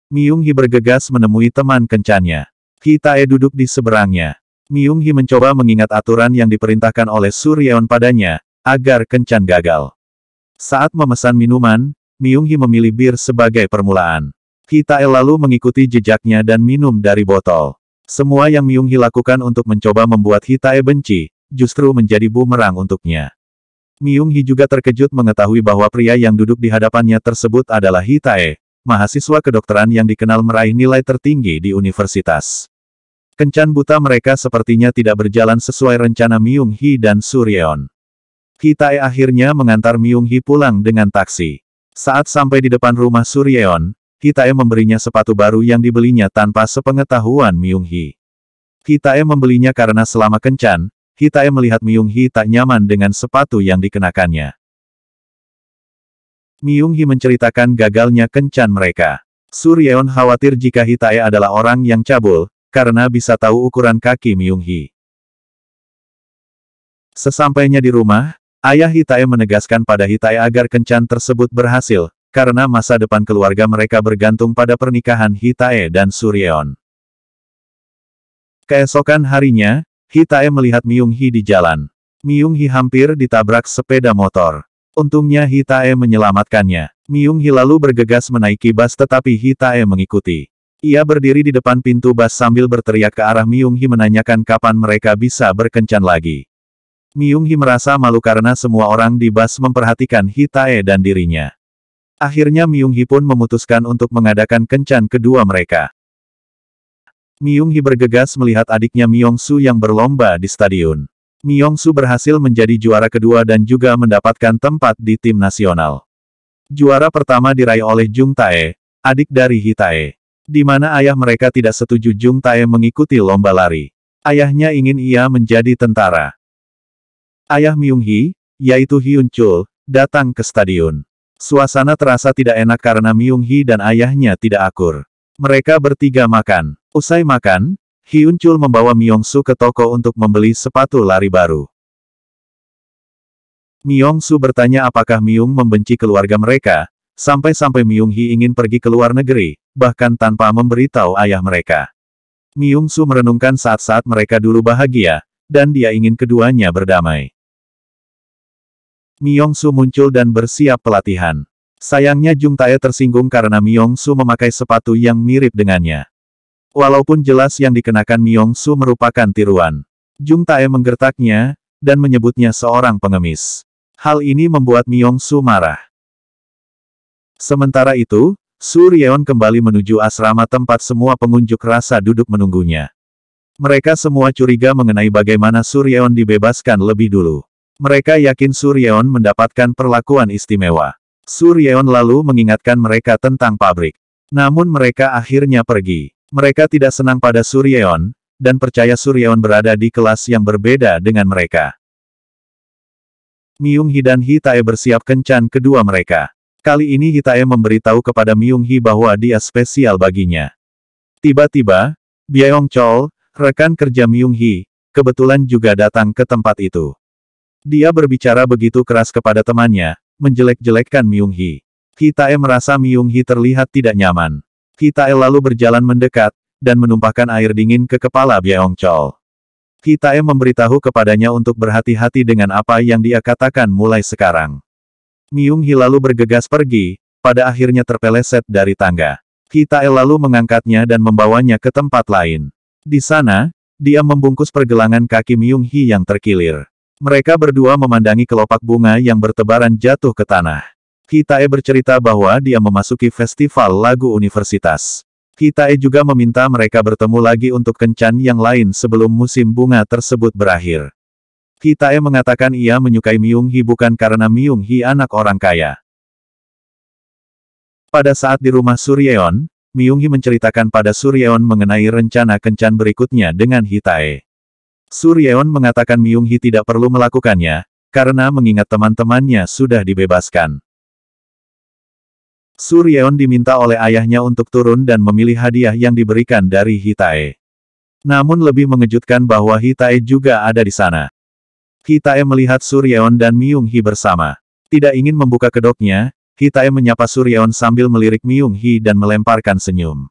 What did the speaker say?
Myung-hee bergegas menemui teman kencannya. Hitae duduk di seberangnya. Myung-hee mencoba mengingat aturan yang diperintahkan oleh Suryeon padanya, agar kencan gagal. Saat memesan minuman, Myung-hee memilih bir sebagai permulaan. Hitae lalu mengikuti jejaknya dan minum dari botol. Semua yang Myung-hee lakukan untuk mencoba membuat Hitae benci, justru menjadi bumerang untuknya. Myung-hee juga terkejut mengetahui bahwa pria yang duduk di hadapannya tersebut adalah Hitae, mahasiswa kedokteran yang dikenal meraih nilai tertinggi di universitas. Kencan buta mereka sepertinya tidak berjalan sesuai rencana Myung-hee dan Suryeon. Hitae akhirnya mengantar Myung-hee pulang dengan taksi. Saat sampai di depan rumah Suryeon, Hitae memberinya sepatu baru yang dibelinya tanpa sepengetahuan Myung-hee. Hitae membelinya karena selama kencan, Hitae melihat Myung-hee tak nyaman dengan sepatu yang dikenakannya. Myung-hee menceritakan gagalnya kencan mereka. Suryeon khawatir jika Hitae adalah orang yang cabul, karena bisa tahu ukuran kaki Myung-hee. Sesampainya di rumah, ayah Hitae menegaskan pada Hitae agar kencan tersebut berhasil, karena masa depan keluarga mereka bergantung pada pernikahan Hitae dan Suryeon. Keesokan harinya, Hitae melihat Myung-hee di jalan. Myung-hee hampir ditabrak sepeda motor. Untungnya Hitae menyelamatkannya. Myung-hee lalu bergegas menaiki bus tetapi Hitae mengikuti. Ia berdiri di depan pintu bus sambil berteriak ke arah Myung-hee menanyakan kapan mereka bisa berkencan lagi. Myung-hee merasa malu karena semua orang di bus memperhatikan Hitae dan dirinya. Akhirnya Myung-hee pun memutuskan untuk mengadakan kencan kedua mereka. Myung-hee bergegas melihat adiknya Myung-soo yang berlomba di stadion. Myung-soo berhasil menjadi juara kedua dan juga mendapatkan tempat di tim nasional. Juara pertama diraih oleh Jung Tae, adik dari Hitae. Di mana ayah mereka tidak setuju Jung Tae mengikuti lomba lari. Ayahnya ingin ia menjadi tentara. Ayah Myung-hee, yaitu Hyun Chul, datang ke stadion. Suasana terasa tidak enak karena Myung-hee dan ayahnya tidak akur. Mereka bertiga makan. Usai makan, Hyun Chul membawa Myung-soo ke toko untuk membeli sepatu lari baru. Myung-soo bertanya apakah Myung membenci keluarga mereka, sampai-sampai Myung-hee ingin pergi ke luar negeri, bahkan tanpa memberitahu ayah mereka. Myung-soo merenungkan saat-saat mereka dulu bahagia, dan dia ingin keduanya berdamai. Myung-soo muncul dan bersiap pelatihan. Sayangnya Jung Tae tersinggung karena Myung-soo memakai sepatu yang mirip dengannya. Walaupun jelas yang dikenakan Myung-soo merupakan tiruan. Jung Tae menggertaknya, dan menyebutnya seorang pengemis. Hal ini membuat Myung-soo marah. Sementara itu, Suryeon kembali menuju asrama tempat semua pengunjuk rasa duduk menunggunya. Mereka semua curiga mengenai bagaimana Suryeon dibebaskan lebih dulu. Mereka yakin Suryeon mendapatkan perlakuan istimewa. Suryeon lalu mengingatkan mereka tentang pabrik. Namun mereka akhirnya pergi. Mereka tidak senang pada Suryeon, dan percaya Suryeon berada di kelas yang berbeda dengan mereka. Myung-hee dan Hitae bersiap kencan kedua mereka. Kali ini Hitae memberitahu kepada Myung-hee bahwa dia spesial baginya. Tiba-tiba, Byeong-chol, rekan kerja Myung-hee, kebetulan juga datang ke tempat itu. Dia berbicara begitu keras kepada temannya, menjelek-jelekkan Myung-hee. Hitae merasa Myung-hee terlihat tidak nyaman. Hitae lalu berjalan mendekat, dan menumpahkan air dingin ke kepala Byeong-chol. Hitae memberitahu kepadanya untuk berhati-hati dengan apa yang dia katakan mulai sekarang. Myung-hee lalu bergegas pergi, pada akhirnya terpeleset dari tangga. Hitae lalu mengangkatnya dan membawanya ke tempat lain. Di sana, dia membungkus pergelangan kaki Myung-hee yang terkilir. Mereka berdua memandangi kelopak bunga yang bertebaran jatuh ke tanah. Hitae bercerita bahwa dia memasuki festival lagu universitas. Hitae juga meminta mereka bertemu lagi untuk kencan yang lain sebelum musim bunga tersebut berakhir. Hitae mengatakan ia menyukai Myung-hee bukan karena Myung-hee anak orang kaya. Pada saat di rumah Suryeon, Myung-hee menceritakan pada Suryeon mengenai rencana kencan berikutnya dengan Hitae. Suryeon mengatakan Myung-hee tidak perlu melakukannya, karena mengingat teman-temannya sudah dibebaskan. Suryeon diminta oleh ayahnya untuk turun dan memilih hadiah yang diberikan dari Hitae. Namun lebih mengejutkan bahwa Hitae juga ada di sana. Hitae melihat Suryeon dan Myung-hee bersama. Tidak ingin membuka kedoknya, Hitae menyapa Suryeon sambil melirik Myung Hee dan melemparkan senyum.